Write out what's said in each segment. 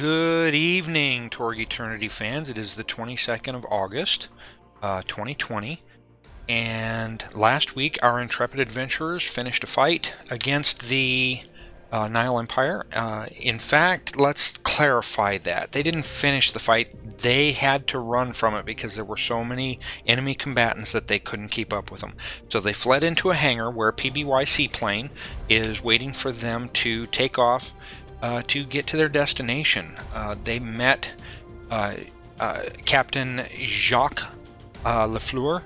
Good evening, Torg Eternity fans. It is the 22nd of August, 2020, and last week our intrepid adventurers finished a fight against the Nile Empire. In fact, let's clarify that. They didn't finish the fight. They had to run from it because there were so many enemy combatants that they couldn't keep up with them. So they fled into a hangar where a PBY seaplane is waiting for them to take off to get to their destination. They met Captain Jacques LeFleur,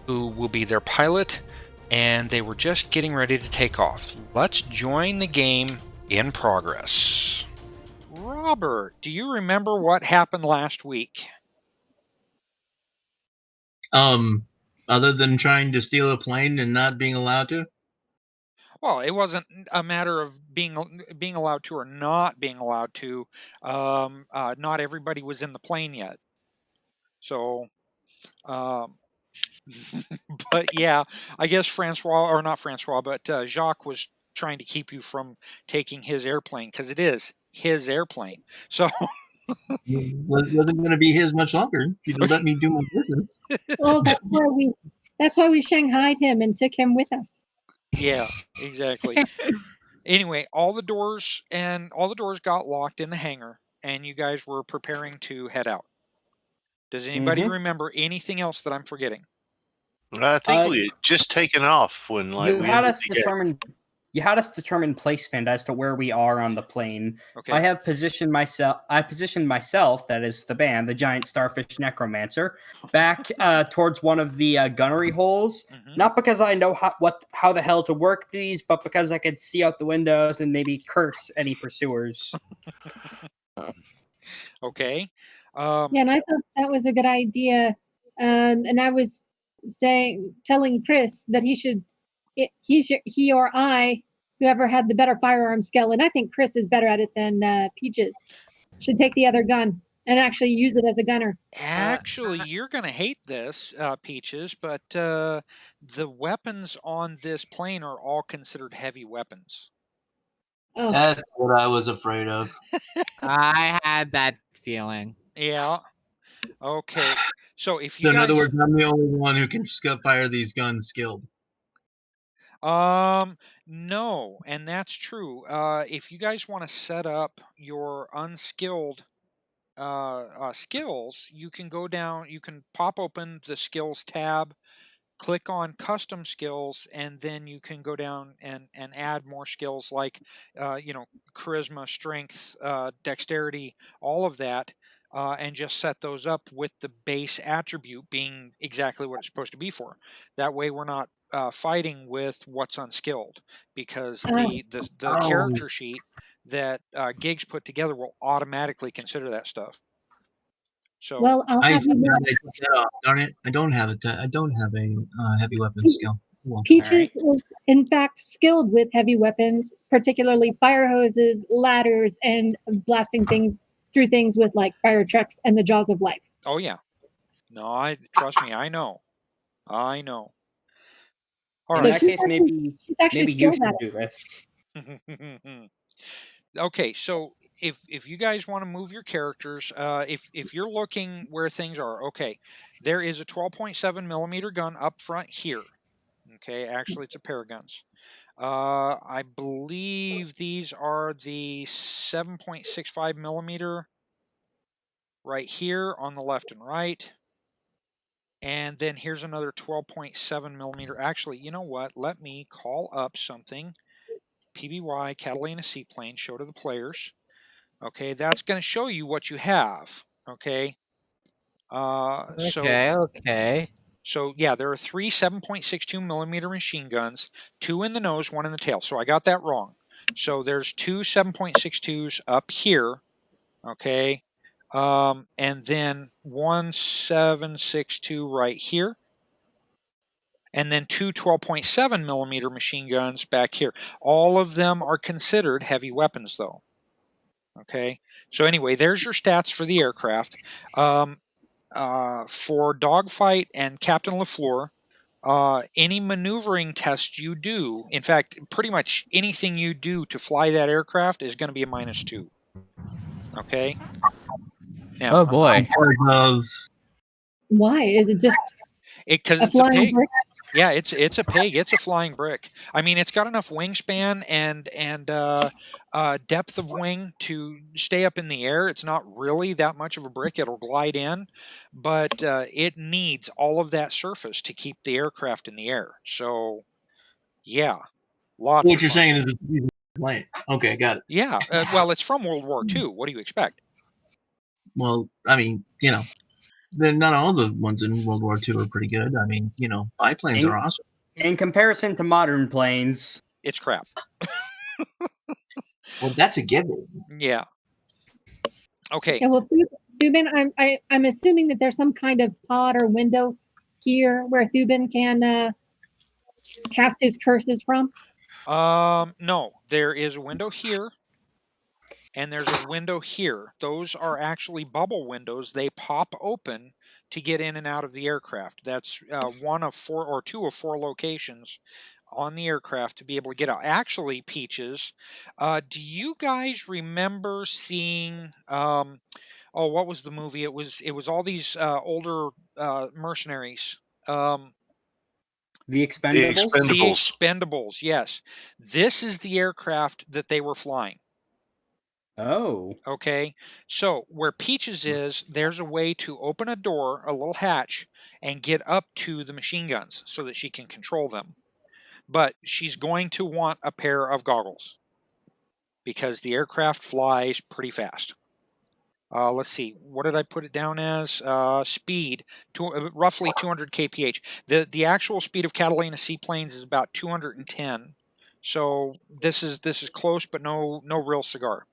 who will be their pilot, and they were just getting ready to take off. Let's join the game in progress. Robert, do you remember what happened last week? Other than trying to steal a plane and not being allowed to? Well, it wasn't a matter of being allowed to or not being allowed to. Not everybody was in the plane yet. So, but yeah, I guess Jacques was trying to keep you from taking his airplane because it is his airplane. So It wasn't going to be his much longer. If you'd let me do my business. Well, that's why we shanghaied him and took him with us. yeah, exactly. Anyway, all the doors got locked in the hangar, and you guys were preparing to head out. Does anybody remember anything else that I'm forgetting? I think we had just taken off when you had us determine placement as to where we are on the plane. Okay. I positioned myself, that is the band, the giant starfish necromancer, back towards one of the gunnery holes. Mhm. Not because I know how the hell to work these, but because I could see out the windows and maybe curse any pursuers. Okay. Yeah, and I thought that was a good idea. And I was telling Chris that he or I, whoever had the better firearm skill, and I think Chris is better at it than Peaches, should take the other gun and actually use it as a gunner. Actually, you're going to hate this, Peaches, but the weapons on this plane are all considered heavy weapons. Oh. That's what I was afraid of. I had that feeling. Yeah. Okay. So if you So in guys... other words, I'm the only one who can fire these guns skilled. No, and that's true. If you guys want to set up your unskilled skills, you can go down, you can pop open the skills tab, click on custom skills, and then you can go down and add more skills like, charisma, strength, dexterity, all of that, and just set those up with the base attribute being exactly what it's supposed to be for. That way we're not fighting with what's unskilled, because the character sheet that Gigs put together will automatically consider that stuff. So well, I'll have you know. Darn it! I don't have a heavy weapon skill. Well, Peaches is in fact skilled with heavy weapons, particularly fire hoses, ladders, and blasting things through things with like fire trucks and the jaws of life. Oh yeah, no, trust me, I know. All in right. that case, maybe you should do this. Okay, so if you guys want to move your characters, if you're looking where things are, okay, there is a 12.7 millimeter gun up front here. Okay, actually it's a pair of guns. I believe these are the 7.65 millimeter right here on the left and right. And then here's another 12.7 millimeter. Actually, you know what? Let me call up something. PBY Catalina Seaplane, show to the players. Okay, that's going to show you what you have. Okay. Okay. So yeah, there are 3 7.62 millimeter machine guns, 2 in the nose, 1 in the tail. So I got that wrong. So there's 2 7.62s up here. Okay. And then 1 7.62 right here. And then 2 12.7 millimeter machine guns back here. All of them are considered heavy weapons, though. Okay, so anyway, there's your stats for the aircraft. For Dogfight and Captain LeFleur, any maneuvering test you do, in fact, pretty much anything you do to fly that aircraft is going to be a -2. Okay. Now, Oh boy. Because of Why? Is it just because a it's a flying pig. brick? Yeah, it's a pig. It's a flying brick. I mean, it's got enough wingspan and depth of wing to stay up in the air. It's not really that much of a brick. It'll glide in, but it needs all of that surface to keep the aircraft in the air. So, yeah, lots what of you're fun. saying is it's easy to play. Okay, got it. Yeah, well, it's from World War II. What do you expect? Well, I mean, not all the ones in World War II are pretty good. I mean, biplanes are awesome. In comparison to modern planes, It's crap. Well, that's a given. Yeah. Okay. Yeah, well, Thuban, I'm assuming that there's some kind of pod or window here where Thuban can cast his curses from. No, there is a window here, and there's a window here. Those are actually bubble windows. They pop open to get in and out of the aircraft. That's one of four or two of four locations on the aircraft to be able to get out. Actually, Peaches, do you guys remember seeing? What was the movie? It was all these older mercenaries. the Expendables. The Expendables, yes. This is the aircraft that they were flying. Oh. Okay. So where Peaches is, there's a way to open a door, a little hatch, and get up to the machine guns so that she can control them. But she's going to want a pair of goggles because the aircraft flies pretty fast. Let's see. What did I put it down as? Speed, roughly 200 kph. The actual speed of Catalina seaplanes is about 210. So this is close, but no real cigar.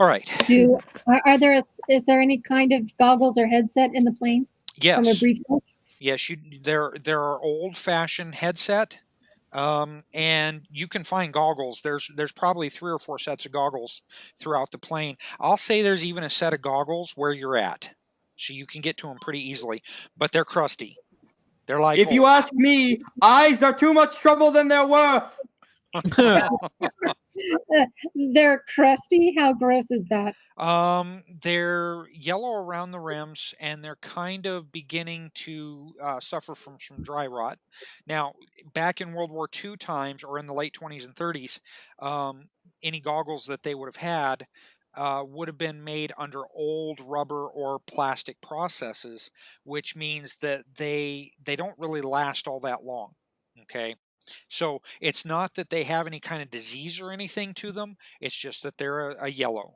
All right. Is there any kind of goggles or headset in the plane? Yes. From a brief look? Yes. There are old-fashioned headset. And you can find goggles. There's probably 3 or 4 sets of goggles throughout the plane. I'll say there's even a set of goggles where you're at, so you can get to them pretty easily. But they're crusty. They're like, if you ask me, eyes are too much trouble than they're worth. They're crusty. How gross is that? They're yellow around the rims, and they're kind of beginning to suffer from some dry rot. Now, back in World War II times, or in the late 20s and 30s, any goggles that they would have had would have been made under old rubber or plastic processes, which means that they don't really last all that long. Okay. So it's not that they have any kind of disease or anything to them. It's just that they're a yellow.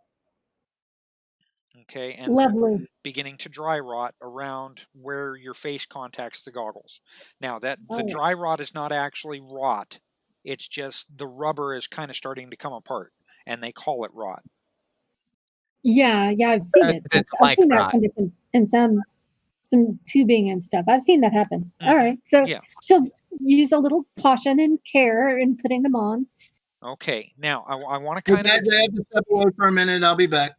Okay, and Lovely. beginning to dry rot around where your face contacts the goggles. Now the Oh. dry rot is not actually rot. It's just the rubber is kind of starting to come apart, and they call it rot. Yeah, I've seen it. It's I've like seen that rot. condition in some tubing and stuff. I've seen that happen. All right, so Yeah. she'll use a little caution and care in putting them on. Okay, now I want to Hey, kind guys, of. I have to step away for a minute. I'll be back.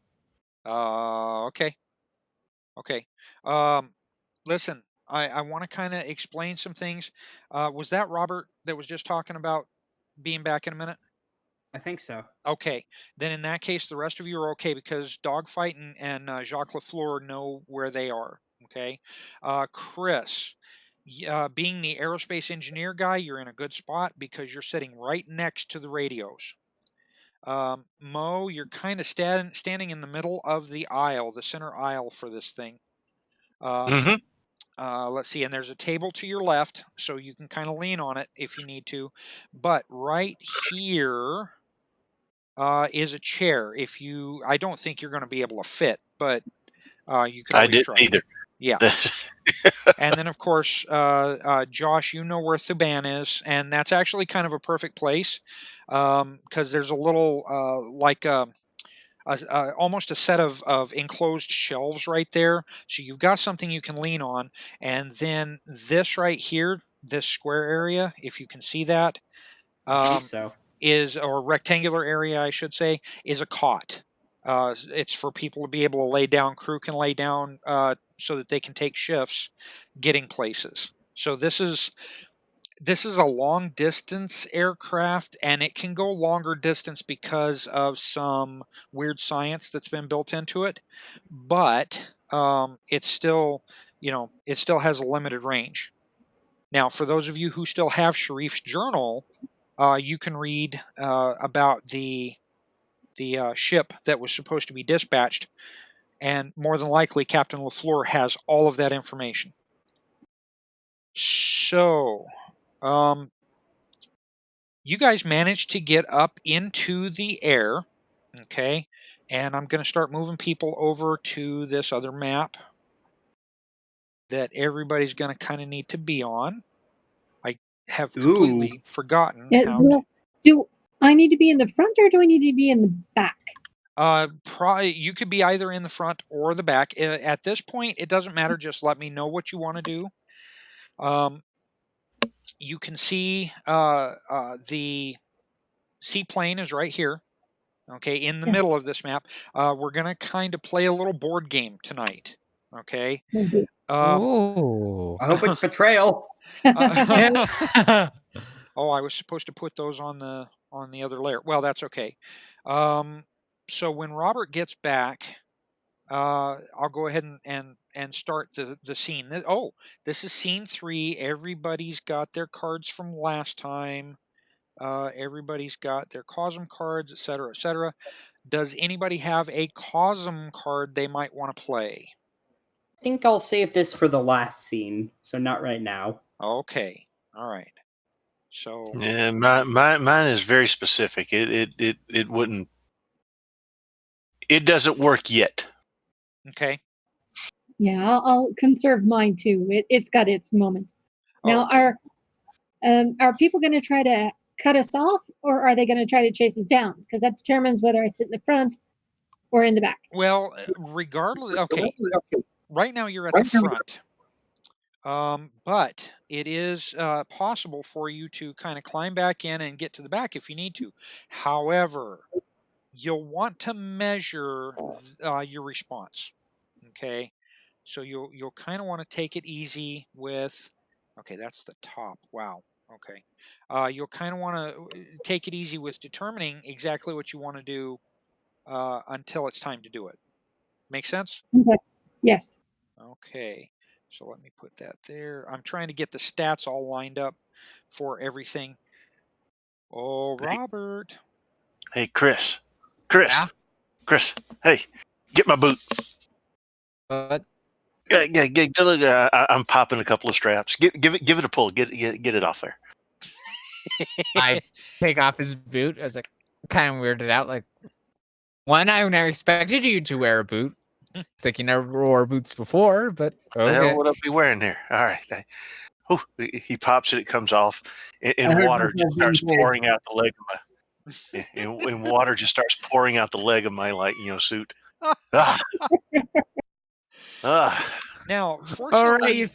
Okay. Listen, I want to kind of explain some things. Was that Robert that was just talking about being back in a minute? I think so. Okay, then in that case, the rest of you are okay because Dogfight and Jacques LeFleur know where they are. Okay, Chris, being the aerospace engineer guy, you're in a good spot because you're sitting right next to the radios. Mo, you're kind of standing in the middle of the aisle, the center aisle for this thing. Let's see, and there's a table to your left, so you can kind of lean on it if you need to. But right here is a chair. I don't think you're going to be able to fit, but you can I always didn't try. either. Yeah. And then, of course, Josh, you know where Thuban is, and that's actually kind of a perfect place because there's a little almost a set of enclosed shelves right there. So you've got something you can lean on, and then this right here, this square area, if you can see that, I think so. or rectangular area, I should say, is a cot. It's for people to be able to lay down. Crew can lay down so that they can take shifts getting places. So this is this is a long distance aircraft, and it can go longer distance because of some weird science that's been built into it, but it's still, it still has a limited range. Now, for those of you who still have Sharif's journal, you can read about the ship that was supposed to be dispatched, and more than likely Captain LeFleur has all of that information. So, you guys managed to get up into the air, okay? And I'm going to start moving people over to this other map that everybody's going to kind of need to be on. I have completely forgotten how to... Do I need to be in the front, or do I need to be in the back? You could be either in the front or the back. At this point, it doesn't matter. Just let me know what you want to do. You can see the seaplane is right here. Okay, in the middle of this map. We're going to kind of play a little board game tonight. Okay. Ooh. I hope it's betrayal. Oh, I was supposed to put those on the other layer. Well, that's okay. So when Robert gets back, I'll go ahead and start the scene. This is scene 3. Everybody's got their cards from last time. Everybody's got their COSM cards, etc., etc. Does anybody have a COSM card they might want to play? I think I'll save this for the last scene, so not right now. Okay. All right. So yeah, mine is very specific. It wouldn't. It doesn't work yet. Okay. Yeah, I'll conserve mine too. It's got its moment. Now, are people going to try to cut us off, or are they going to try to chase us down? Because that determines whether I sit in the front or in the back. Well, regardless. Okay. Right now you're at the front. But it is possible for you to kind of climb back in and get to the back if you need to. However, you'll want to measure your response. Okay, so you'll kind of want to take it easy with. Okay, that's the top. Wow. Okay, you'll kind of want to take it easy with determining exactly what you want to do until it's time to do it. Make sense? Okay. Yes. Okay. So let me put that there. I'm trying to get the stats all lined up for everything. Oh, Robert. Hey, Chris. Yeah? Chris. Hey, get my boot. What? Look, I'm popping a couple of straps. Give it a pull. Get it off there. I take off his boot. I was like, kind of weirded out. Like, one, I never expected you to wear a boot. It's like you never wore boots before, but What the hell okay. would I be wearing there? All right. He pops it. It comes off, and water just starts pouring out the leg of my. And water just starts pouring out the leg of my suit. Now, fortunately,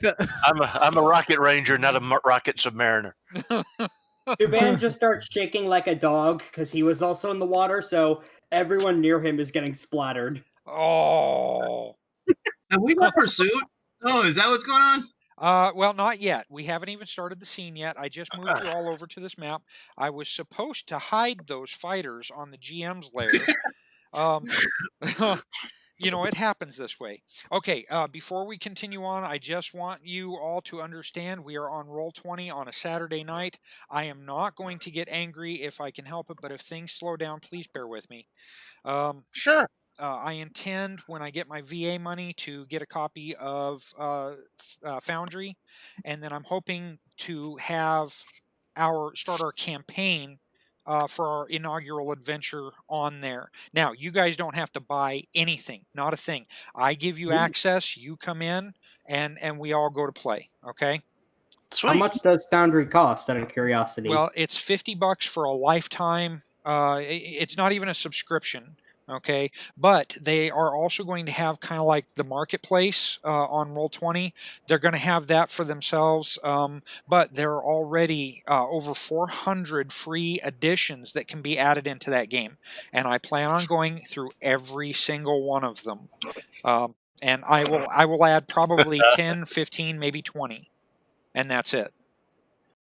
I'm a rocket ranger, not a rocket submariner. Duban just starts shaking like a dog because he was also in the water, so everyone near him is getting splattered. Oh. Have we got pursuit? Oh, is that what's going on? Well, not yet. We haven't even started the scene yet. I just moved you all over to this map. I was supposed to hide those fighters on the GM's lair. It happens this way. Okay, before we continue on, I just want you all to understand we are on Roll20 on a Saturday night. I am not going to get angry if I can help it, but if things slow down, please bear with me. Sure. I intend, when I get my VA money, to get a copy of Foundry, and then I'm hoping to have start our campaign for our inaugural adventure on there. Now, you guys don't have to buy anything, not a thing. I give you access, you come in, and we all go to play, okay? Sweet. How much does Foundry cost, out of curiosity? Well, it's $50 for a lifetime. It's not even a subscription. Okay, but they are also going to have kind of like the marketplace on Roll20. They're going to have that for themselves, but there are already over 400 free additions that can be added into that game, and I plan on going through every single one of them. And I will add probably 10, 15, maybe 20, and that's it.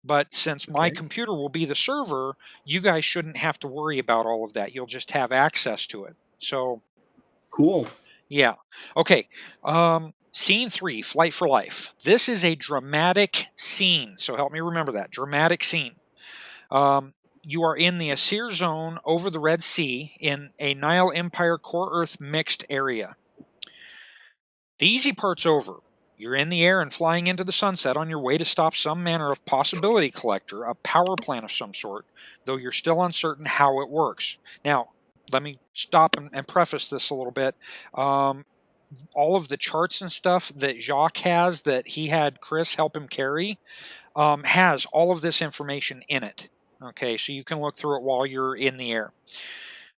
But since my computer will be the server, you guys shouldn't have to worry about all of that. You'll just have access to it. So, Cool. yeah. Okay. Scene 3, Flight for Life. This is a dramatic scene. So help me remember that. Dramatic scene. You are in the Asir zone over the Red Sea in a Nile Empire core Earth mixed area. The easy part's over. You're in the air and flying into the sunset on your way to stop some manner of possibility collector, a power plant of some sort, though you're still uncertain how it works. Now, let me stop and preface this a little bit. All of the charts and stuff that Jacques has that he had Chris help him carry has all of this information in it. Okay, so you can look through it while you're in the air.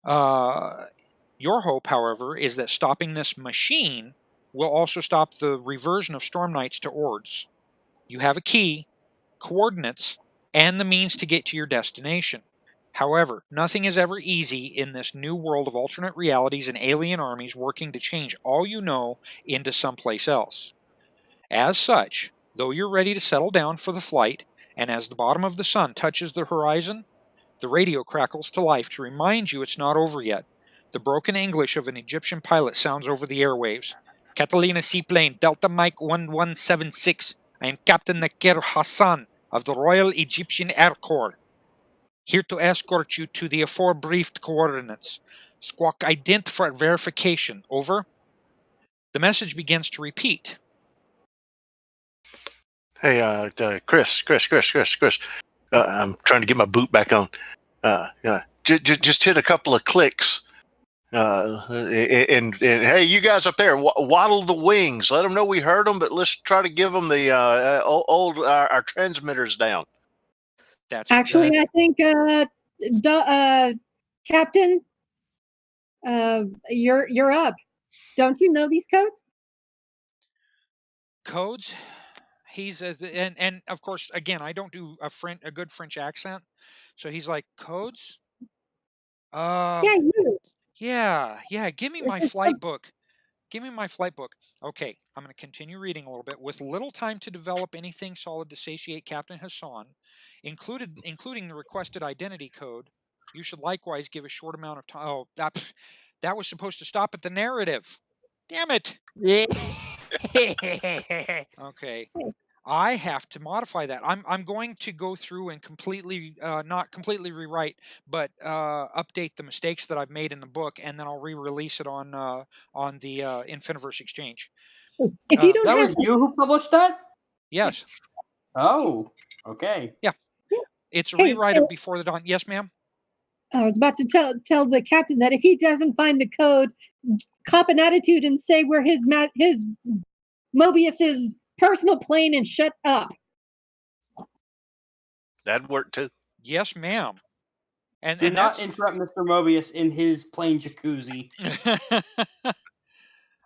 Your hope, however, is that stopping this machine will also stop the reversion of Storm Knights to Ords. You have a key, coordinates, and the means to get to your destination. However, nothing is ever easy in this new world of alternate realities and alien armies working to change all you know into someplace else. As such, though you're ready to settle down for the flight, and as the bottom of the sun touches the horizon, the radio crackles to life to remind you it's not over yet. The broken English of an Egyptian pilot sounds over the airwaves. Catalina Seaplane, Delta Mike 1176. I am Captain Nakir Hassan of the Royal Egyptian Air Corps. Here to escort you to the aforebriefed coordinates. Squawk ident for verification. Over. The message begins to repeat. Hey, Chris. I'm trying to get my boot back on. Just hit a couple of clicks. And hey, you guys up there, waddle the wings. Let them know we heard them, but let's try to give them the our transmitters down. That's actually, I think, Captain, you're up. Don't you know these codes? Codes. He's and of course, again, I don't do a good French accent, so he's like, codes. Yeah, you. Yeah. Give me my flight book. Give me my flight book. Okay, I'm going to continue reading a little bit. With little time to develop anything solid to satiate Captain Hassan, including the requested identity code, you should likewise give a short amount of time. Oh, that was supposed to stop at the narrative. Damn it. Yeah. Okay. I have to modify that. I'm going to go through and completely, not completely rewrite, but update the mistakes that I've made in the book, and then I'll re-release it on the Infiniverse Exchange. If you don't That have was you who published that? Yes. Oh, okay. Yeah. It's a Hey, rewrite of Before the Dawn. Yes, ma'am. I was about to tell the captain that if he doesn't find the code, cop an attitude and say we're his Mobius's personal plane and shut up. That'd work too. Yes, ma'am. And Do and not that's interrupt Mr. Mobius in his plane jacuzzi.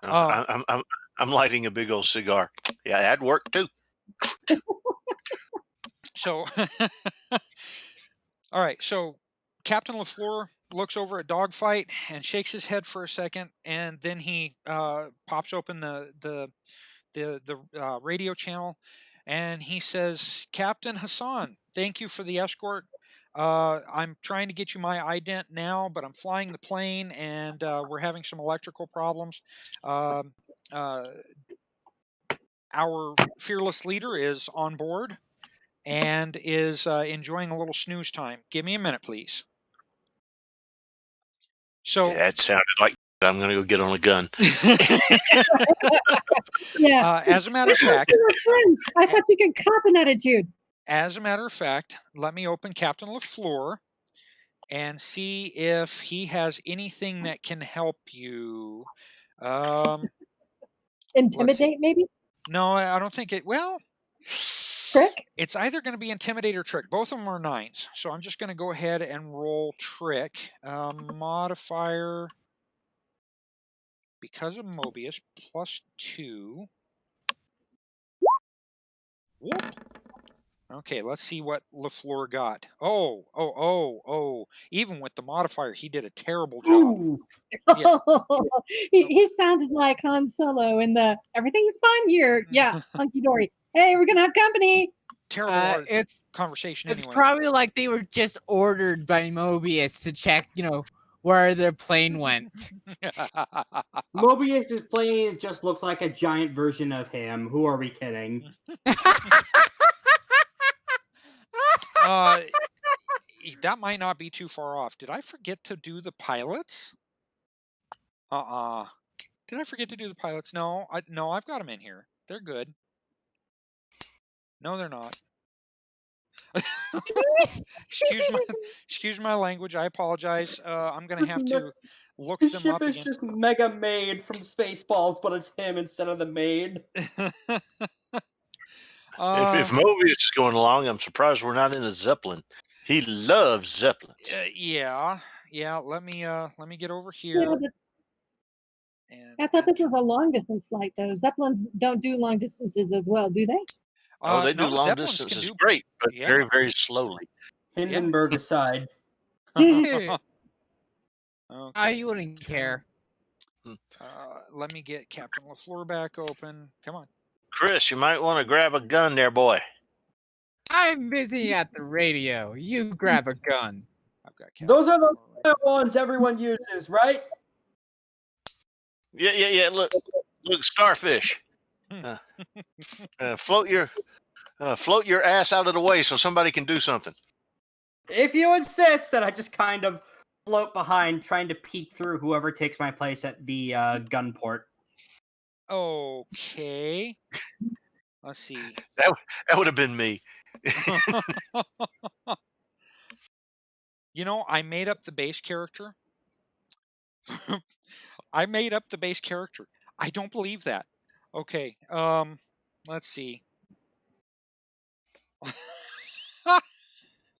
I'm lighting a big old cigar. Yeah, that'd work too. So, all right. So, Captain LeFleur looks over at Dogfight and shakes his head for a second, and then he pops open the radio channel, and he says, "Captain Hassan, thank you for the escort. I'm trying to get you my ident now, but I'm flying the plane, and we're having some electrical problems. Our fearless leader is on board and is enjoying a little snooze time. Give me a minute, please." So That sounded like I'm going to go get on a gun. Yeah. as a matter of fact, I thought you could cop an attitude. As a matter of fact, let me open Captain LeFleur and see if he has anything that can help you. Intimidate, maybe? No, I don't think it. Well, Trick? it's either going to be Intimidate or Trick. Both of them are 9s. So I'm just going to go ahead and roll Trick. Modifier, because of Mobius, +2. Whoop. Okay, let's see what LeFleur got. Oh. Even with the modifier, he did a terrible job. Ooh. Yeah. He sounded like Han Solo in the everything's fine here. Yeah, hunky dory. Hey, we're gonna have company. terrible art It's conversation It's anyway. probably like they were just ordered by Mobius to check, where their plane went. Mobius's plane just looks like a giant version of him. Who are we kidding? That might not be too far off. Did I forget to do the pilots? Did I forget to do the pilots? No, I've got them in here. They're good. No, they're not. excuse my language. I apologize. I'm gonna have to look His them ship up is again. just Mega Maid from Spaceballs, but it's him instead of the maid. If Mobius is going along, I'm surprised we're not in a Zeppelin. He loves Zeppelins. Yeah. Let me get over Yeah, here. but And I thought this was a long distance flight, though. Zeppelins don't do long distances as well, do they? Oh, they do no, long Zeppelins distances can do. great, but Yeah. very, very slowly. Hindenburg aside. Okay. You wouldn't care. Let me get Captain LeFleur back open. Come on. Chris, you might want to grab a gun there, boy. I'm busy at the radio. You grab a gun. I've got Captain Those are the LeFleur right ones everyone uses, right? Yeah. Look, starfish. Float your ass out of the way so somebody can do something. If you insist, that I just kind of float behind, trying to peek through whoever takes my place at the gun port. Okay. Let's see. That would have been me. I made up the base character. I don't believe that. Okay. Let's see.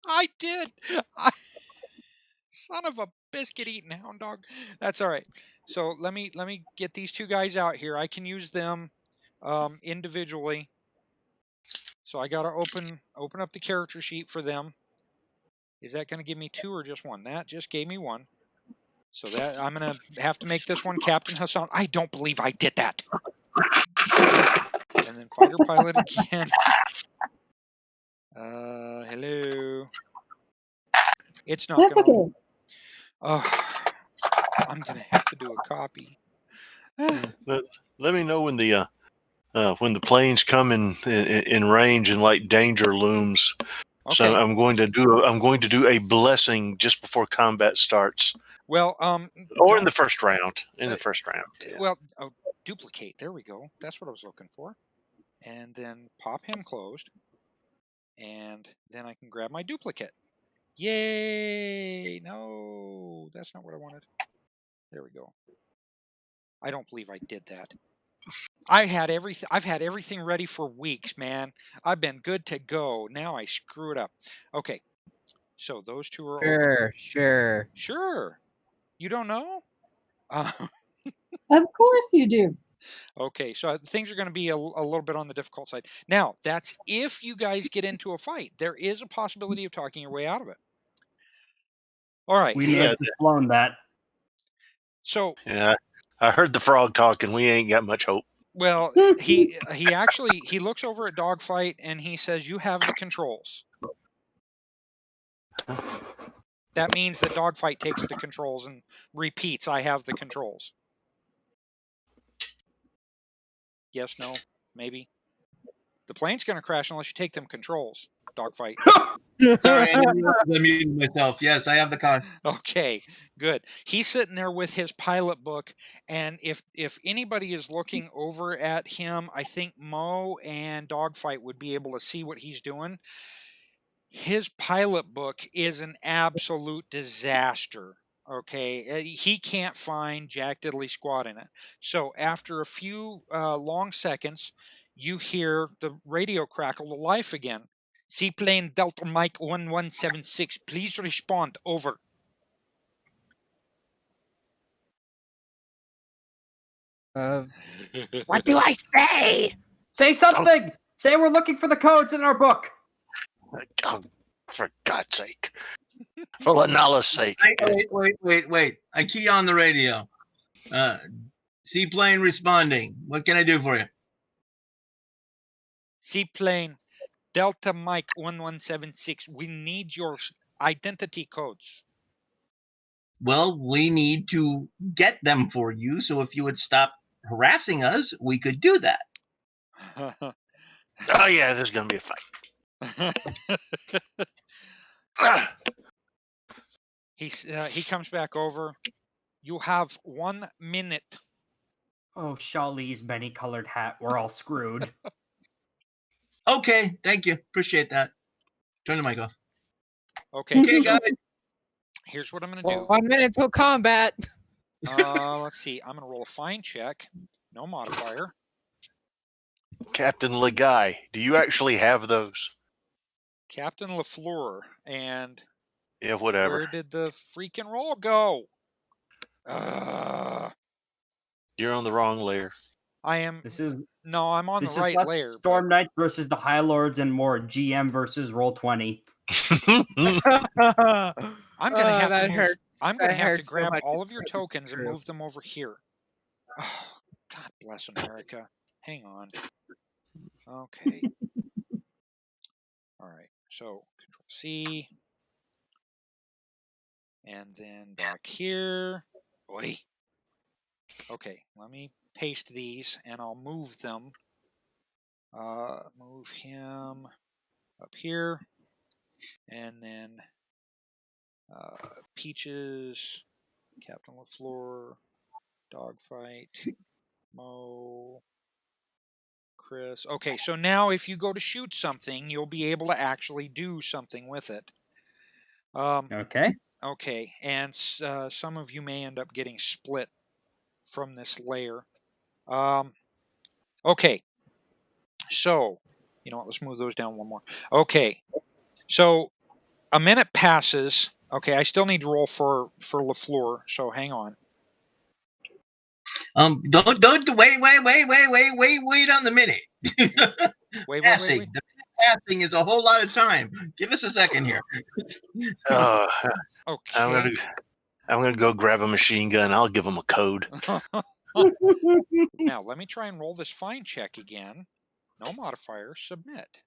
I did. Son of a biscuit eating hound dog. That's all right. So let me get these two guys out here. I can use them individually. So I gotta open up the character sheet for them. Is that gonna give me 2 or just 1? That just gave me 1. So that I'm gonna have to make this one Captain Hassan. I don't believe I did that. And then fighter pilot again. Hello. It's not That's gonna. okay. Oh, I'm gonna have to do a copy. Let me know when the planes come in range and like danger looms. Okay. So I'm going to do a blessing just before combat starts. Well, or in the first round. Yeah. Well, duplicate. There we go. That's what I was looking for. And then pop him closed. And then I can grab my duplicate. Yay! No, that's not what I wanted. There we go. I don't believe I did that. I've had everything ready for weeks, man. I've been good to go. Now I screw it up. Okay. So those two are open. Sure. You don't know? Of course you do. Okay, so things are going to be a little bit on the difficult side. Now, that's if you guys get into a fight. There is a possibility of talking your way out of it. All right. We may have blown that. So yeah, I heard the frog talking. We ain't got much hope. Well, he looks over at Dogfight and he says, "You have the controls." That means that Dogfight takes the controls and repeats, "I have the controls." Yes, no, maybe. The plane's going to crash unless you take them controls, Dogfight. Sorry, I muted myself. Yes, I have the con. Okay, good. He's sitting there with his pilot book, and if anybody is looking over at him, I think Mo and Dogfight would be able to see what he's doing. His pilot book is an absolute disaster. Okay, he can't find Jack Diddley Squad in it. So after a few long seconds, you hear the radio crackle to life again. Seaplane Delta Mike 1176, please respond. Over. What do I say? Say something! Say we're looking for the codes in our book. Oh, for God's sake. For Lanala's sake. Wait. I key on the radio. Seaplane responding. What can I do for you? Seaplane Delta Mike 1176. We need your identity codes. Well, we need to get them for you, so if you would stop harassing us, we could do that. Oh yeah, this is gonna be a fight. He comes back over. You have 1 minute. Oh, Shawlee's many-colored hat. We're all screwed. Okay, thank you. Appreciate that. Turn the mic off. Okay, Okay, so guys. here's what I'm going to do. 1 minute till combat. Let's see. I'm going to roll a fine check. No modifier. Captain Leguy, do you actually have those? Captain LeFleur. And Yeah, whatever. where did the freaking roll go? You're on the wrong layer. I am. This is No, I'm on the this right is less layer. Storm Knights versus the High Lords and more GM versus Roll20. I'm gonna have to that move. hurts. I'm gonna That have to hurts so grab much. all of your That is tokens and true. move them over here. Oh, God bless America. Hang on. Okay. All right. So Control C, and then back here. Boy. Okay. Let me paste these, and I'll move them. Move him up here, and then Peaches, Captain LeFleur, Dogfight, Mo, Chris. Okay, so now if you go to shoot something, you'll be able to actually do something with it. Okay. Okay, and some of you may end up getting split from this layer. Okay, so, you know what, let's move those down one more. Okay, so a minute passes. Okay, I still need to roll for LeFleur, so hang on. Don't wait on the minute. Wait. Passing. The passing is a whole lot of time. Give us a second here. Okay. I'm gonna go grab a machine gun. I'll give them a code. Now, let me try and roll this fine check again. No modifier. Submit.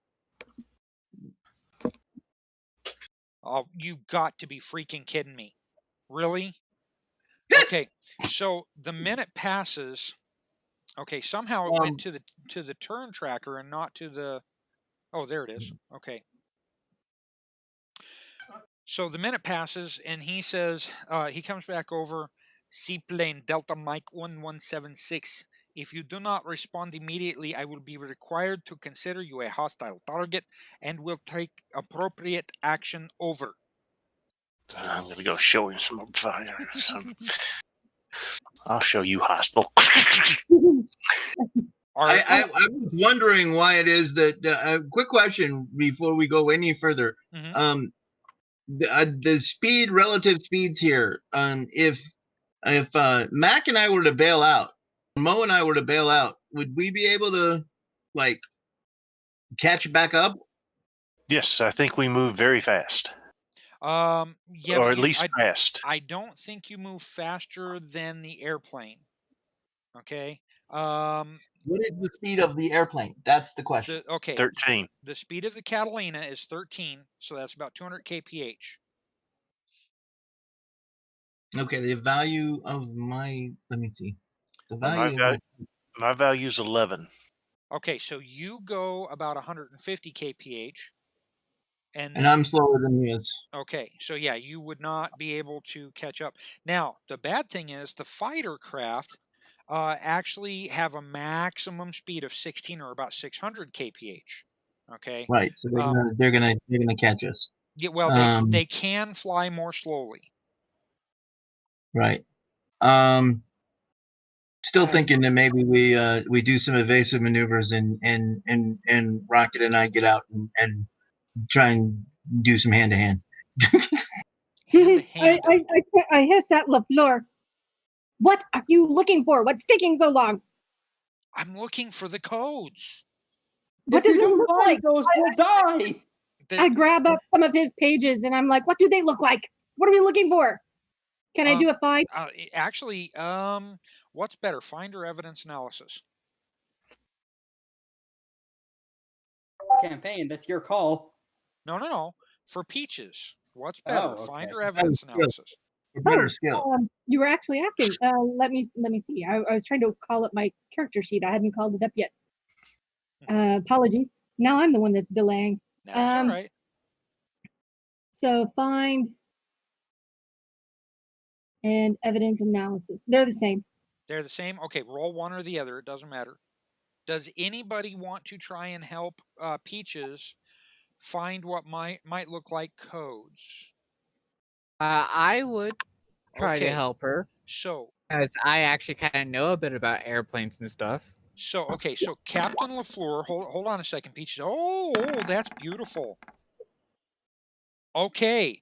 Oh, you got to be freaking kidding me. Really? Okay, so the minute passes. Okay, somehow it went to the turn tracker and not to the... Oh, there it is. Okay. So the minute passes, and he says, he comes back over, Seaplane Delta Mike 1176. If you do not respond immediately, I will be required to consider you a hostile target and will take appropriate action over. I'm gonna go show him some fire. I'll show you hostile. I was wondering why it is that. Quick question before we go any further. Mm-hmm. The speed, relative speeds here. If Mac and I were to bail out, Mo and I were to bail out, would we be able to like catch back up? Yes, I think we move very fast. Yeah, or at least fast. I don't think you move faster than the airplane. Okay. What is the speed of the airplane? That's the question. 13. The speed of the Catalina is 13, so that's about 200 kph. Okay, the value of my... Let me see. The value my value is 11. Okay, so you go about 150 kph. And I'm slower than he is. Okay, so yeah, you would not be able to catch up. Now, the bad thing is the fighter craft actually have a maximum speed of 16 or about 600 kph. Okay. Right, so they're gonna catch us. Yeah, well, they can fly more slowly. Right. Still thinking that maybe we do some evasive maneuvers and Rocket and I get out and try and do some hand to hand. I hiss at LeFleur. What are you looking for? What's taking so long? I'm looking for the codes. What does it look like? Those will die. I grab up some of his pages and I'm like, what do they look like? What are we looking for? Can I do a find? Actually, what's better, find or evidence analysis? campaign. That's your call. No. For Peaches, what's better, Oh, find okay. or evidence analysis? For better skill. You were actually asking. Let me see. I was trying to call up my character sheet. I hadn't called it up yet. Apologies. Now I'm the one that's delaying. That's all right. So find and evidence analysis. They're the same. They're the same? Okay, roll one or the other. It doesn't matter. Does anybody want to try and help Peaches find what might look like codes? I would try to Okay. help her, So, as I actually kind of know a bit about airplanes and stuff. so Captain LeFleur, hold on a second, Peaches. Oh, that's beautiful. Okay.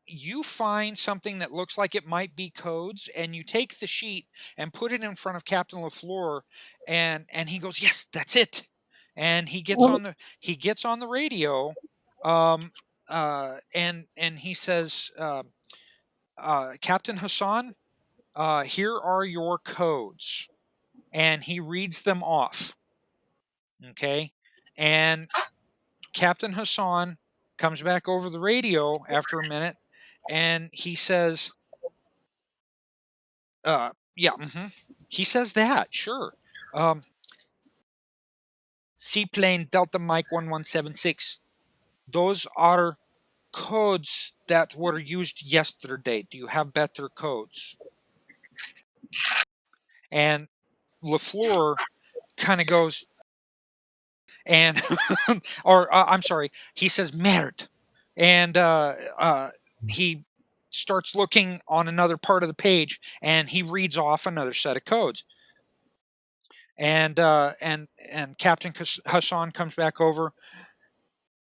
You find something that looks like it might be codes, and you take the sheet and put it in front of Captain LeFleur, and he goes, "Yes, that's it." And he gets on the radio, and he says, "Captain Hassan, here are your codes," and he reads them off. Okay, and Captain Hassan comes back over the radio after a minute, and he says, he says that, sure. Seaplane Delta Mike 1176. Those are codes that were used yesterday. Do you have better codes? And LeFleur kind of goes, and, I'm sorry, he says, Merde. And he starts looking on another part of the page, and he reads off another set of codes. And Captain Hassan comes back over.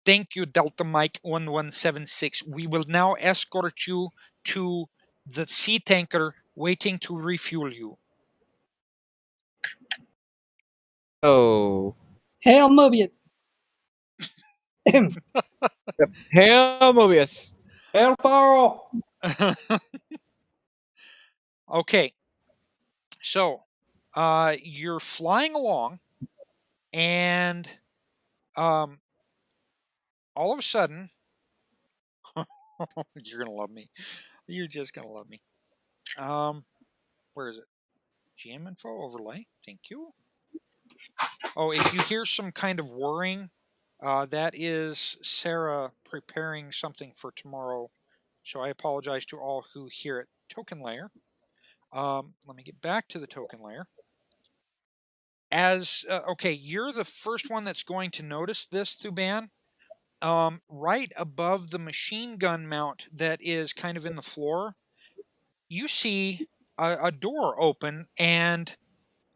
Thank you, Delta Mike 1176. We will now escort you to the sea tanker waiting to refuel you. Oh. Hail Mobius. Hail Mobius. Hail Faro. Okay. So, you're flying along, and all of a sudden, you're going to love me. You're just going to love me. Where is it? GM info overlay. Thank you. Oh, if you hear some kind of whirring, that is Sarah preparing something for tomorrow. So I apologize to all who hear it. Token layer. Let me get back to the token layer. Okay, you're the first one that's going to notice this, Thuban. Right above the machine gun mount that is kind of in the floor, you see a door open, and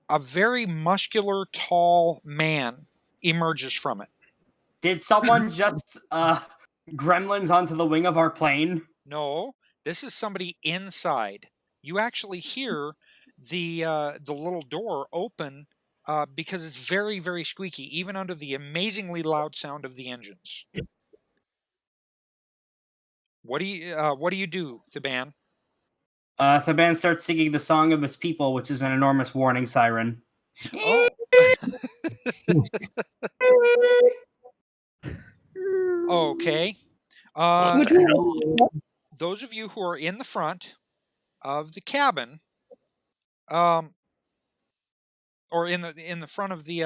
a very muscular, tall man emerges from it. Did someone just gremlins onto the wing of our plane? No, this is somebody inside. You actually hear the little door open because it's very, very squeaky, even under the amazingly loud sound of the engines. What do you do, Thuban? Thaban starts singing the song of his people, which is an enormous warning siren. Oh. Okay. Those of you who are in the front of the cabin, or in the front of the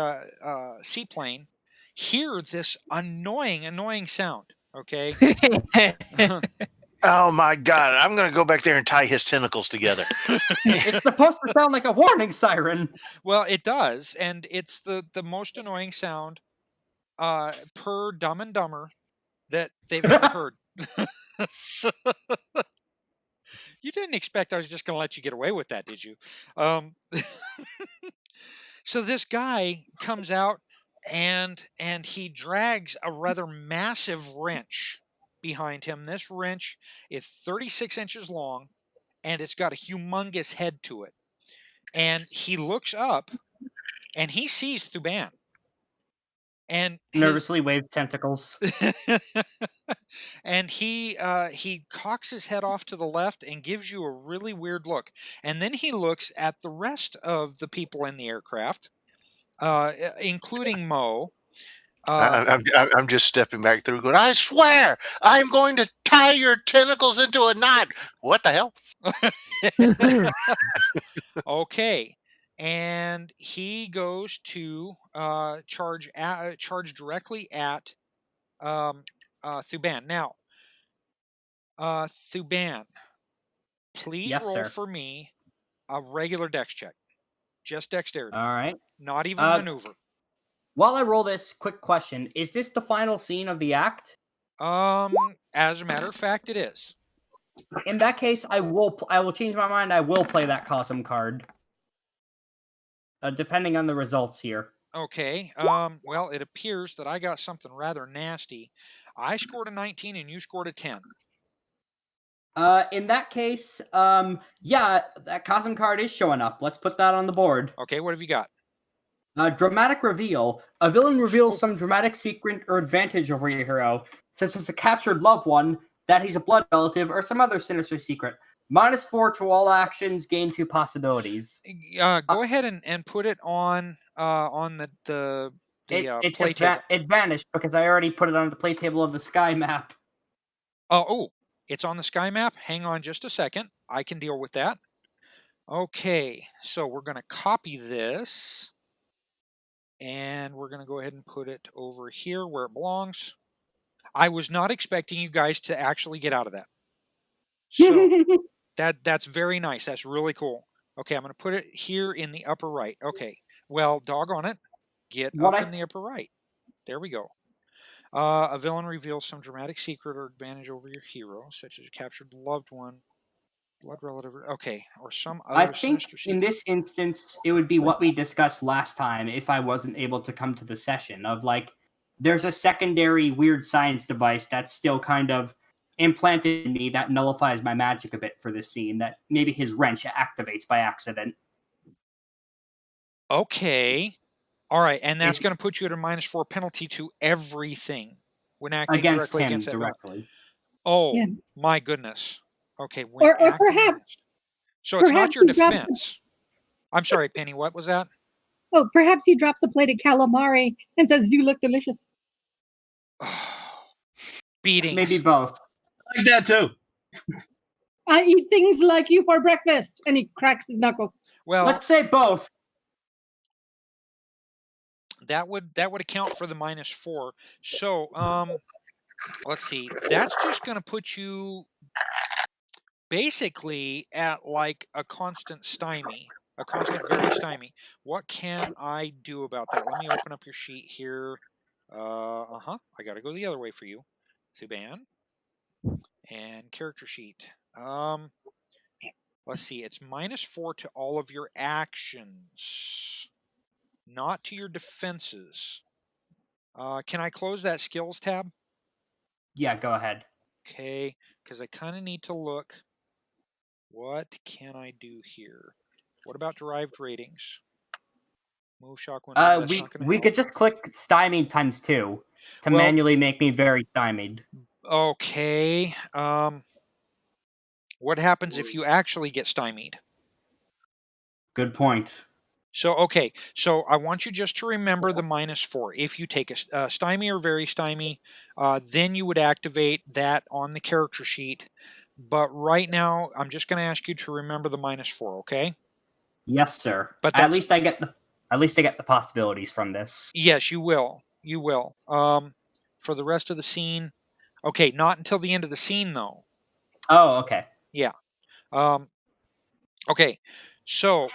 seaplane, hear this annoying sound. Okay. Oh my God! I'm going to go back there and tie his tentacles together. It's supposed to sound like a warning siren. Well, it does, and it's the most annoying sound per Dumb and Dumber that they've ever heard. You didn't expect I was just going to let you get away with that, did you? So this guy comes out, and he drags a rather massive wrench behind him. This wrench is 36 inches long, and it's got a humongous head to it. And he looks up, and he sees Thuban. And nervously waved tentacles. And he cocks his head off to the left and gives you a really weird look. And then he looks at the rest of the people in the aircraft, including Mo. I'm just stepping back through, going, I swear, I'm going to tie your tentacles into a knot. What the hell? Okay. And he goes to charge directly at Thuban. Now, Thuban, please Yes, roll sir. for me a regular dex check. Just dexterity. All right. Not even maneuver. While I roll this, quick question: is this the final scene of the act? As a matter of fact, it is. In that case, I will change my mind. I will play that Cosm card, depending on the results here. Okay. Well, it appears that I got something rather nasty. I scored a 19 and you scored a 10. In that case, yeah, that Cosm card is showing up. Let's put that on the board. Okay, what have you got? Dramatic reveal. A villain reveals some dramatic secret or advantage over your hero, such as a captured loved one, that he's a blood relative, or some other sinister secret. -4 to all actions, gain 2 possibilities. Go ahead and put it on the play table. It vanished because I already put it on the play table of the sky map. Oh, it's on the sky map? Hang on just a second. I can deal with that. Okay, so we're going to copy this. And we're going to go ahead and put it over here where it belongs. I was not expecting you guys to actually get out of that. So that's very nice. That's really cool. Okay, I'm going to put it here in the upper right. Okay, well, doggone it. Get up in the upper right. There we go. A villain reveals some dramatic secret or advantage over your hero, such as a captured loved one, blood relative. Okay, or some other. I think in this instance, it would be what we discussed last time if I wasn't able to come to the session of like, there's a secondary weird science device that's still kind of implanted in me that nullifies my magic a bit for this scene that maybe his wrench activates by accident. Okay. All right, and that's going to put you at a -4 penalty to everything when acting directly against that directly. Oh, yeah. My goodness. Okay, or perhaps. So it's not your defense. I'm sorry, Penny. What was that? Oh, perhaps he drops a plate of calamari and says, "You look delicious." Beatings. Maybe both. I like that too. I eat things like you for breakfast, and he cracks his knuckles. Well, let's say both. That would account for the -4. So, let's see. That's just going to put you basically at like a constant stymie, a constant very stymie. What can I do about that? Let me open up your sheet here. I got to go the other way for you. Thuban. And character sheet. Let's see. It's -4 to all of your actions, not to your defenses. Can I close that skills tab? Yeah, go ahead. Okay, because I kind of need to look. What can I do here? What about derived ratings? Move shock window. We could just click stymied ×2 to manually make me very stymied. Okay. What happens if you actually get stymied? Good point. So, okay. So I want you just to remember the -4. If you take a stymie or very stymie, then you would activate that on the character sheet. But right now, I'm just going to ask you to remember the -4, okay? Yes, sir. But at least I get the possibilities from this. Yes, you will. You will. For the rest of the scene, okay, not until the end of the scene though. Oh, okay. Yeah. Okay. So,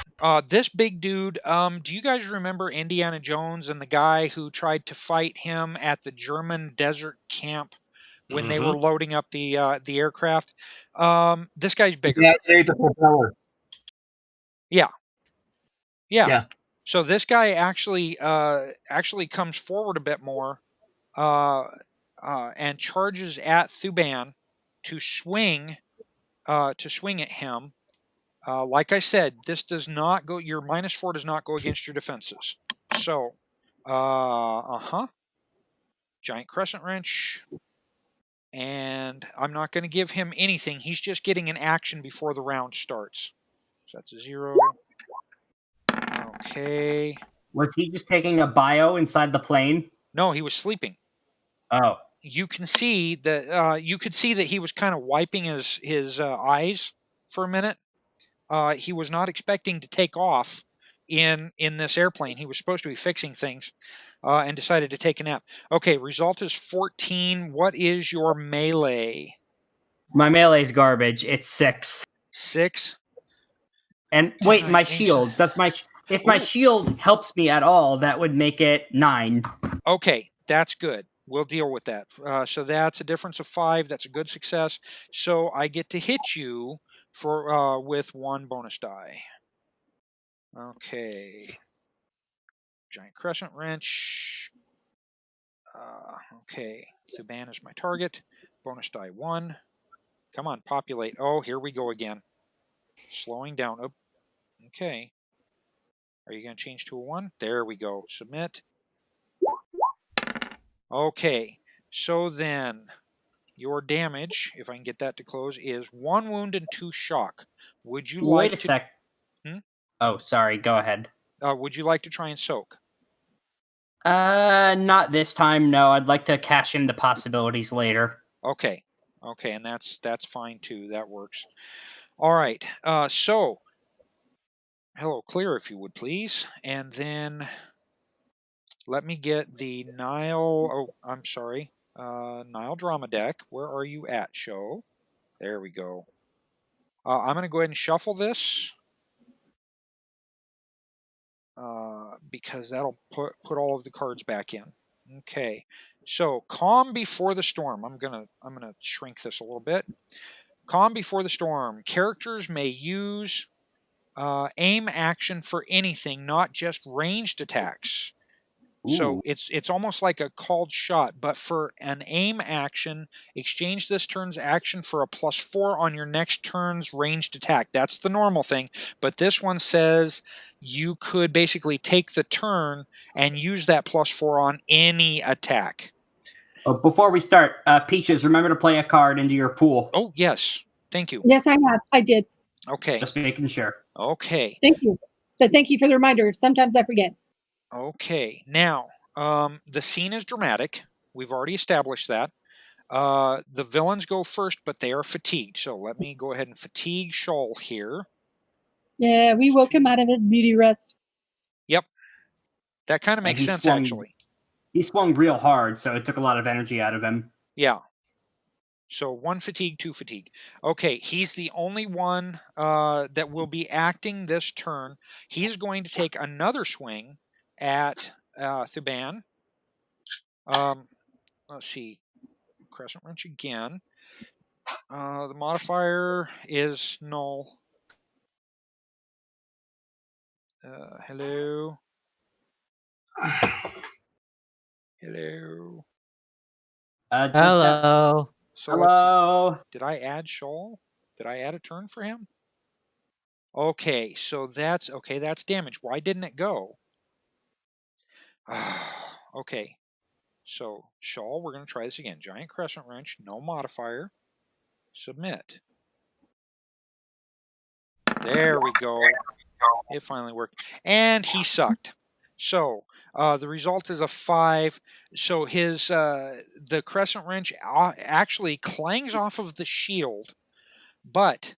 this big dude, do you guys remember Indiana Jones and the guy who tried to fight him at the German desert camp when they were loading up the aircraft? This guy's bigger. Yeah, the propeller. Yeah. So this guy actually comes forward a bit more, and charges at Thuban to swing at him. Like I said, this does not go. Your -4 does not go against your defenses. So, giant crescent wrench, and I'm not going to give him anything. He's just getting an action before the round starts. So that's a 0. Okay. Was he just taking a bio inside the plane? No, he was sleeping. Oh. You can see that you could see that he was kind of wiping his eyes for a minute. He was not expecting to take off in this airplane. He was supposed to be fixing things, and decided to take a nap. Okay, result is 14. What is your melee? My melee's garbage. It's 6. 6. And wait, my shield. If my shield helps me at all, that would make it 9. Okay, that's good. We'll deal with that. So that's a difference of 5. That's a good success. So I get to hit you for with 1 bonus die. Okay. Giant crescent wrench. Okay. Thuban is my target. Bonus die 1. Come on, populate. Oh, here we go again. Slowing down. Oh, okay. Are you going to change to a 1? There we go. Submit. Okay. So then, your damage, if I can get that to close, is 1 wound and 2 shock. Would you like Wait a to... sec. Oh, sorry. Go ahead. Would you like to try and soak? Not this time. No, I'd like to cash in the possibilities later. Okay. Okay, and that's fine too. That works. All right. So, hello, clear, if you would please, and then let me get the Nile. Oh, I'm sorry. Nile drama deck. Where are you at, show? There we go. I'm going to go ahead and shuffle this. Because that'll put all of the cards back in. Okay, so calm before the storm. I'm gonna shrink this a little bit. Calm before the storm. Characters may use aim action for anything, not just ranged attacks. Ooh. So it's almost like a called shot, but for an aim action, exchange this turn's action for a +4 on your next turn's ranged attack. That's the normal thing, but this one says you could basically take the turn and use that +4 on any attack. Oh, before we start, Peaches, remember to play a card into your pool. Oh, yes. Thank you. Yes, I have. I did. Okay. Just making sure. Okay. Thank you. But thank you for the reminder. Sometimes I forget. Okay, now, the scene is dramatic. We've already established that. The villains go first, but they are fatigued. So let me go ahead and fatigue Shul here. Yeah, we woke him out of his beauty rest. Yep. That kind of makes sense, actually. He swung real hard, so it took a lot of energy out of him. Yeah. So 1 fatigue, 2 fatigue. Okay, he's the only one that will be acting this turn. He's going to take another swing at Thuban. Let's see. Crescent wrench again. The modifier is null. Hello. Hello. Hello. So Hello. did I add Shul? Did I add a turn for him? Okay, so that's damage. Why didn't it go? Okay. So Shul, we're going to try this again. Giant crescent wrench, no modifier. Submit. There we go. It finally worked. And he sucked. So the result is a 5. So his the crescent wrench actually clangs off of the shield, but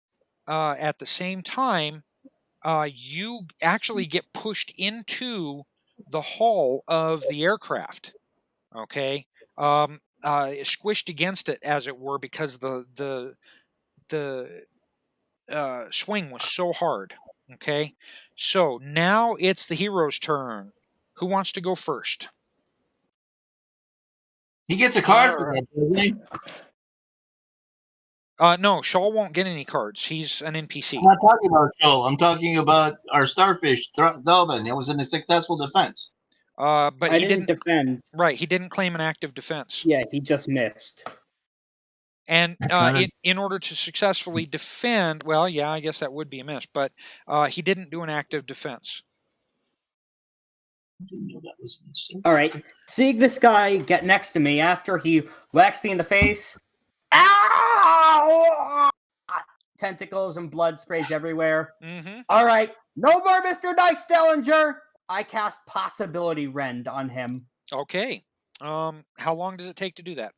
at the same time, you actually get pushed into the hull of the aircraft. Okay, squished against it, as it were, because the swing was so hard. Okay, so now it's the hero's turn. Who wants to go first? He gets a card for that, doesn't he? No, Shul won't get any cards. He's an NPC. I'm not talking about Shul. I'm talking about our starfish, Thelban. It was in a successful defense. But I he didn't defend. Right, he didn't claim an active defense. Yeah, he just missed. And in order to successfully defend, well, yeah, I guess that would be a miss, but he didn't do an active defense. All right. Seeing this guy get next to me after he whacks me in the face. Ow! Tentacles and blood sprays everywhere. Mm-hmm. All right. No more Mr. Dice Dellinger. I cast Possibility Rend on him. Okay. How long does it take to do that?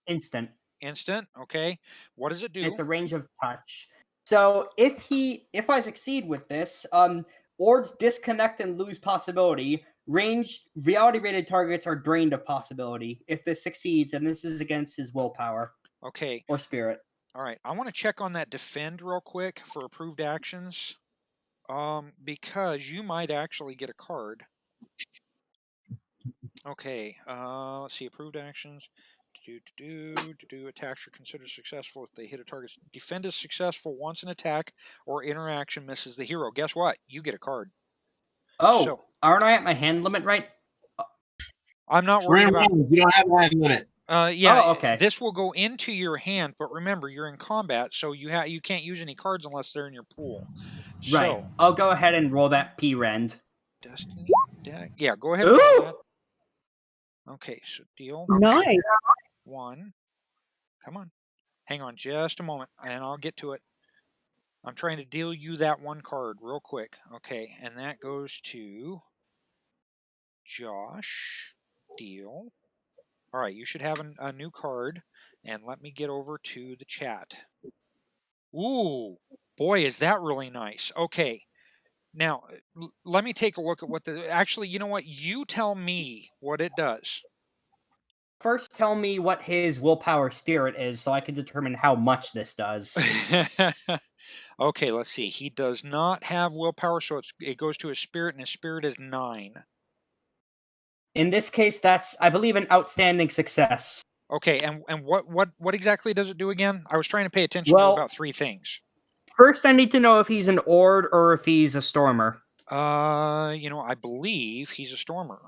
Instant. Instant. Okay. What does it do? It's a range of touch. So if I succeed with this, Ords disconnect and lose possibility. Range reality rated targets are drained of possibility. If this succeeds, and this is against his willpower. Okay. Or spirit. All right. I want to check on that defend real quick for approved actions. Because you might actually get a card. Okay. Let's see. Approved actions. Attacks are considered successful if they hit a target. Defend is successful once an attack or interaction misses the hero. Guess what? You get a card. Oh, So, aren't I at my hand limit right? I'm not worried about. You don't have a hand limit. Yeah. Oh, okay. This will go into your hand, but remember, you're in combat, so you can't use any cards unless they're in your pool. Right. So, I'll go ahead and roll that P-Rend. Destiny deck. Yeah, go ahead and roll that. Okay, so deal. Nice. 1. Come on. Hang on just a moment, and I'll get to it. I'm trying to deal you that 1 card real quick. Okay, and that goes to Josh. Deal. All right, you should have a new card, and let me get over to the chat. Ooh, boy, is that really nice. Okay, now let me take a look at what the... Actually, you know what? You tell me what it does. First, tell me what his willpower spirit is so I can determine how much this does. Okay, let's see. He does not have willpower, so it goes to his spirit, and his spirit is 9. In this case, that's, I believe, an outstanding success. Okay, and what exactly does it do again? I was trying to pay attention to about 3 things. First, I need to know if he's an Ord or if he's a Stormer. I believe he's a Stormer.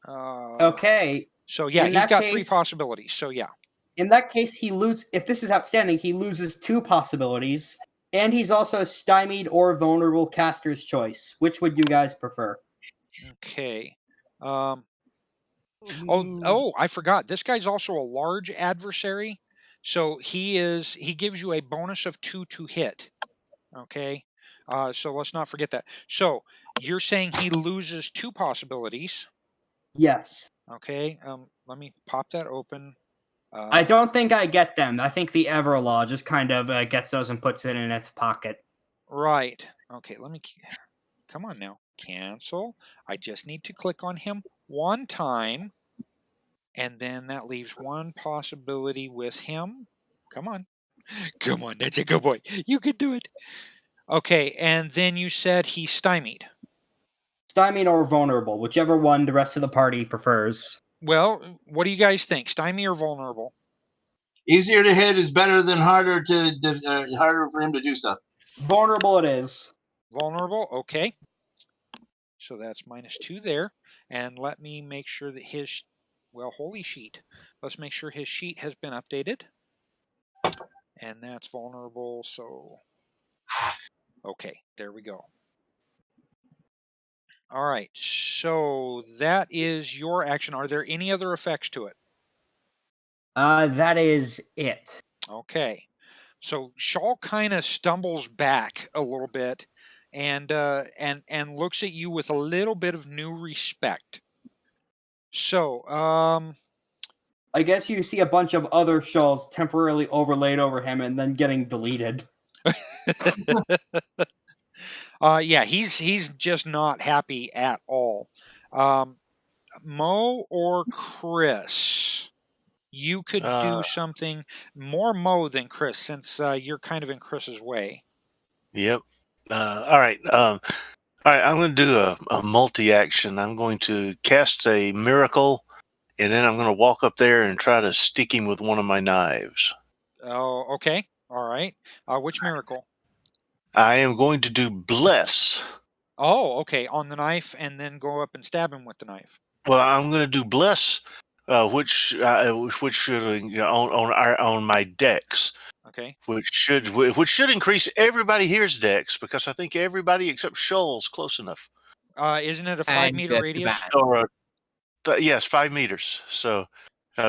Okay. So yeah, he's got 3 possibilities. So yeah. In that case, if this is outstanding, he loses 2 possibilities, and he's also stymied or vulnerable caster's choice. Which would you guys prefer? Okay. Oh, I forgot. This guy's also a large adversary. So he gives you a bonus of 2 to hit. Okay. So let's not forget that. So you're saying he loses 2 possibilities. Yes. Okay. Let me pop that open. I don't think I get them. I think the Everlaw just kind of gets those and puts it in its pocket. Right. Okay, let me... Come on now. Cancel. I just need to click on him 1 time. And then that leaves 1 possibility with him. Come on. Come on, that's a good boy. You can do it. Okay, and then you said he's stymied. Stymied or vulnerable, whichever one the rest of the party prefers. Well, what do you guys think? Stymie or vulnerable? Easier to hit is better than harder for him to do stuff. Vulnerable it is. Vulnerable, okay. So that's -2 there. And let me make sure that his... Well, holy sheet. Let's make sure his sheet has been updated. And that's vulnerable, so... Okay, there we go. All right, so that is your action. Are there any other effects to it? That is it. Okay. So Shul kind of stumbles back a little bit and looks at you with a little bit of new respect. So, I guess you see a bunch of other Shuls temporarily overlaid over him and then getting deleted. Yeah, he's just not happy at all. Mo or Chris, you could do something more Mo than Chris, since you're kind of in Chris's way. Yep. All right. All right. I'm going to do a multi-action. I'm going to cast a miracle, and then I'm going to walk up there and try to stick him with one of my knives. Oh, okay. All right. Which miracle? I am going to do bless. Oh, okay. On the knife, and then go up and stab him with the knife. Well, I'm going to do bless, which should on my dex. Okay. Which should increase everybody here's dex, because I think everybody except Shul's close enough. Isn't it a 5-meter radius? Or yes, 5 meters. So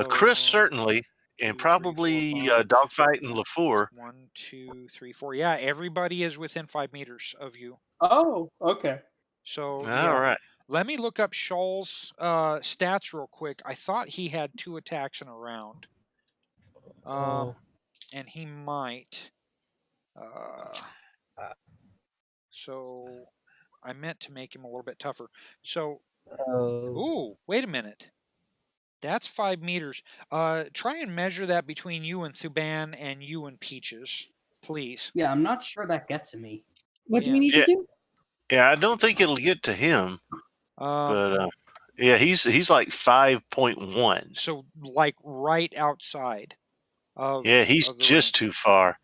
Chris certainly, and 2, probably 3, 4, 5, Dogfight and LeFleur. 1, 2, 3, 4. Yeah, everybody is within 5 meters of you. Oh, okay. So all right. Let me look up Shul's stats real quick. I thought he had 2 attacks in a round. And he might. So I meant to make him a little bit tougher. So, ooh, wait a minute. That's 5 meters. Try and measure that between you and Thuban and you and Peaches, please. Yeah, I'm not sure that gets me. What do we need to do? Yeah, I don't think it'll get to him. But yeah, he's like 5.1. So like right outside of. Yeah, he's just too far.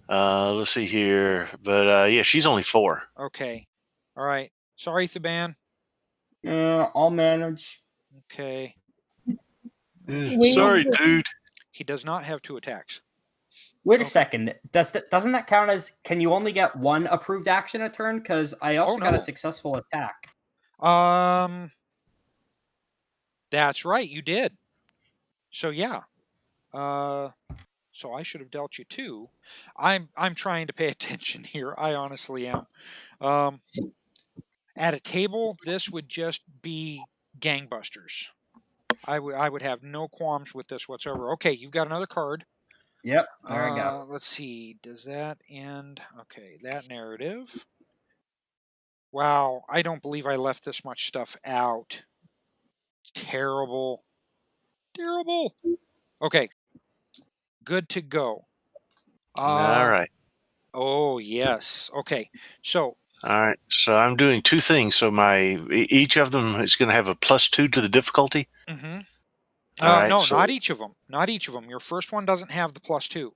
Let's see here, but yeah, she's only 4. Okay, all right. Sorry, Thuban. I'll manage. Okay. Sorry, dude. He does not have 2 attacks. Wait a second. Doesn't that count as? Can you only get 1 approved action a turn? Because I also got a successful attack. That's right. You did. So yeah. So I should have dealt you 2. I'm trying to pay attention here. I honestly am. At a table, this would just be gangbusters. I would have no qualms with this whatsoever. Okay, you've got another card. Yep, there I go. Let's see. Does that end? Okay, that narrative. Wow, I don't believe I left this much stuff out. Terrible. Terrible. Okay. Good to go. All right. Oh, yes. Okay. So. All right. So I'm doing 2 things. So each of them is going to have a +2 to the difficulty. Mm-hmm. Right, no, not each of them. Not each of them. Your first one doesn't have the +2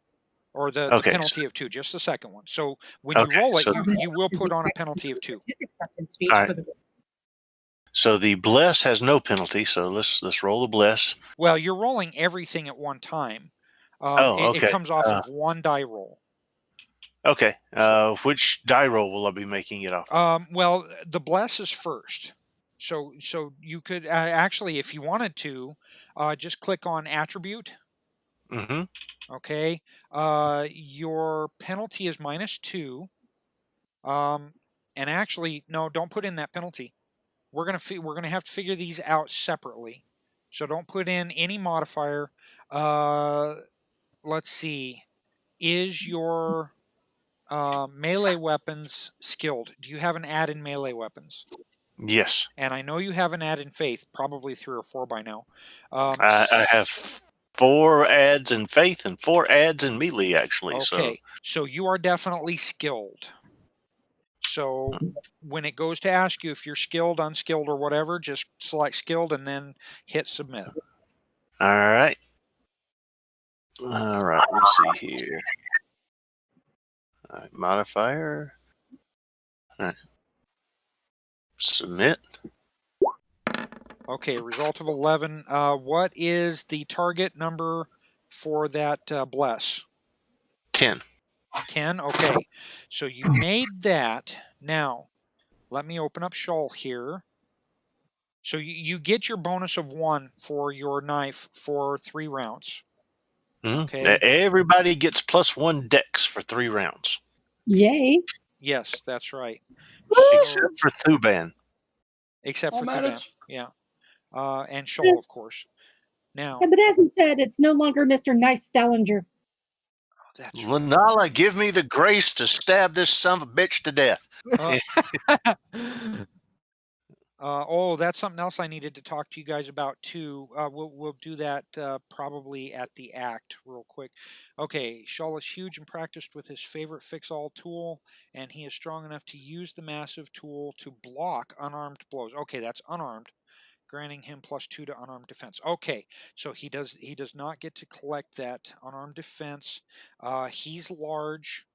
or the penalty of 2. Just the second one. So when you roll it, you will put on a penalty of 2. All right. So the bless has no penalty. So let's roll the bless. Well, you're rolling everything at one time. Okay. It comes off of 1 die roll. Okay. Which die roll will I be making it off? Well, the bless is first. So you could actually, if you wanted to, just click on attribute. Mm-hmm. Okay. Your penalty is -2. And actually, no, don't put in that penalty. We're gonna have to figure these out separately. So don't put in any modifier. Let's see. Is your melee weapons skilled? Do you have an add in melee weapons? Yes. And I know you have an add in faith, probably 3 or 4 by now. I have 4 adds in faith and 4 adds in melee, actually. Okay, so you are definitely skilled. So when it goes to ask you if you're skilled, unskilled, or whatever, just select skilled and then hit submit. All right. All right. Let's see here. All right, modifier. All right. Submit. Okay, result of 11. What is the target number for that bless? 10. 10? Okay. So you made that. Now, let me open up Shul here. So you get your bonus of 1 for your knife for 3 rounds. Mm-hmm. Okay. Everybody gets +1 dex for 3 rounds. Yay. Yes, that's right. Except for Thuban. Except for Thuban. Yeah. And Shul, of course. Now. Yeah, but as he said, it's no longer Mr. Nice Stallinger. That's Lanala, give me the grace to stab this son of a bitch to death. That's something else I needed to talk to you guys about too. We'll do that probably at the act real quick. Okay, Shul is huge and practiced with his favorite fix-all tool, and he is strong enough to use the massive tool to block unarmed blows. Okay, that's unarmed, granting him +2 to unarmed defense. Okay, so he does not get to collect that unarmed defense. He's large.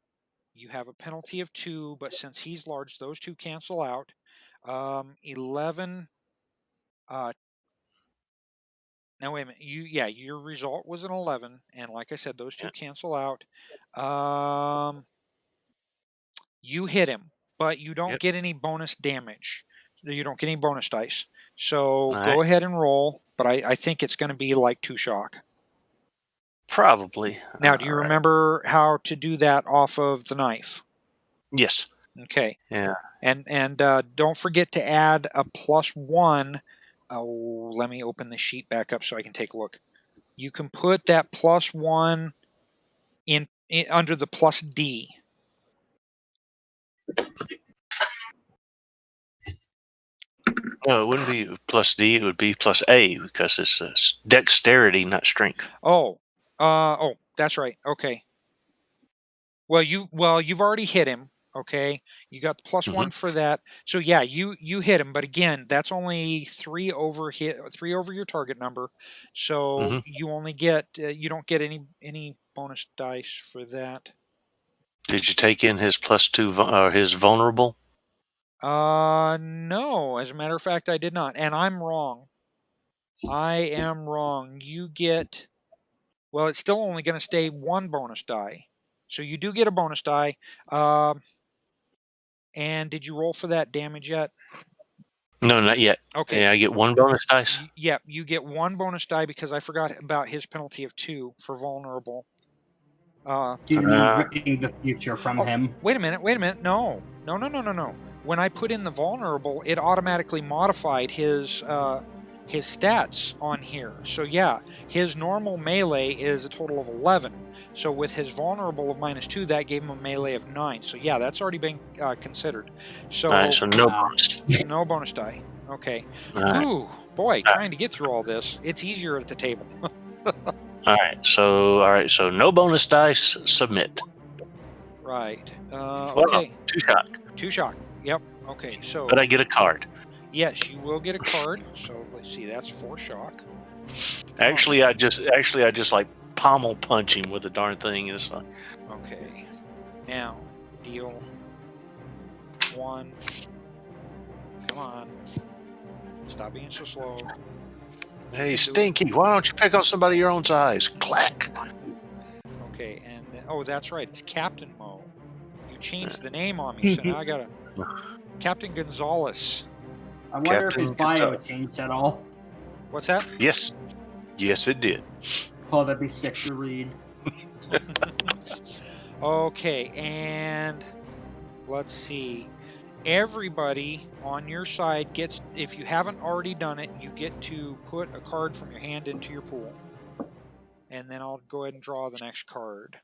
You have a penalty of 2, but since he's large, those 2 cancel out. 11. Now wait a minute. Your result was an 11, and like I said, those 2 cancel out. You hit him, but you don't get any bonus damage. You don't get any bonus dice. So go ahead and roll, but I think it's going to be like 2 shock. Probably. Now, do you remember how to do that off of the knife? Yes. Okay. Yeah. And don't forget to add a +1. Oh, let me open the sheet back up so I can take a look. You can put that +1 in under the +D. No, it wouldn't be +D. It would be +A because it's dexterity, not strength. Oh, that's right. Okay. Well, you've already hit him. Okay, you got the +1 for that. So yeah, you hit him, but again, that's only 3 over your target number. So you only get you don't get any bonus dice for that. Did you take in his +2 or his vulnerable? No. As a matter of fact, I did not, and I'm wrong. I am wrong. You get, well, it's still only going to stay 1 bonus die. So you do get a bonus die. And did you roll for that damage yet? No, not yet. Okay. Yeah, I get 1 bonus dice. Yeah, you get 1 bonus die because I forgot about his penalty of 2 for vulnerable. Due to me ripping the future from him. Wait a minute. No. When I put in the vulnerable, it automatically modified his stats on here. So yeah, his normal melee is a total of 11. So with his vulnerable of -2, that gave him a melee of 9. So yeah, that's already been considered. So, all right, so no bonus. No bonus die. Okay. Right. Ooh, boy, trying to get through all this. It's easier at the table. All right, so no bonus dice. Submit. Right. Well, Okay. 2 shock. 2 shock. Yep. Okay. So. But I get a card. Yes, you will get a card. So let's see. That's 4 shock. Actually, I just like pommel punch him with the darn thing. It's like, okay. Now deal 1. Come on. Stop being so slow. hey, Stinky, why don't you pick on somebody your own size? Clack. Okay, and then, oh, that's right. It's Captain Mo. You changed the name on me, so now I gotta. Captain Gonzalez. I wonder if his Captain bio Gonzalez. changed at all. What's that? Yes, it did. Oh, that'd be sick to read. Okay, and let's see. Everybody on your side gets, if you haven't already done it, you get to put a card from your hand into your pool. And then I'll go ahead and draw the next card.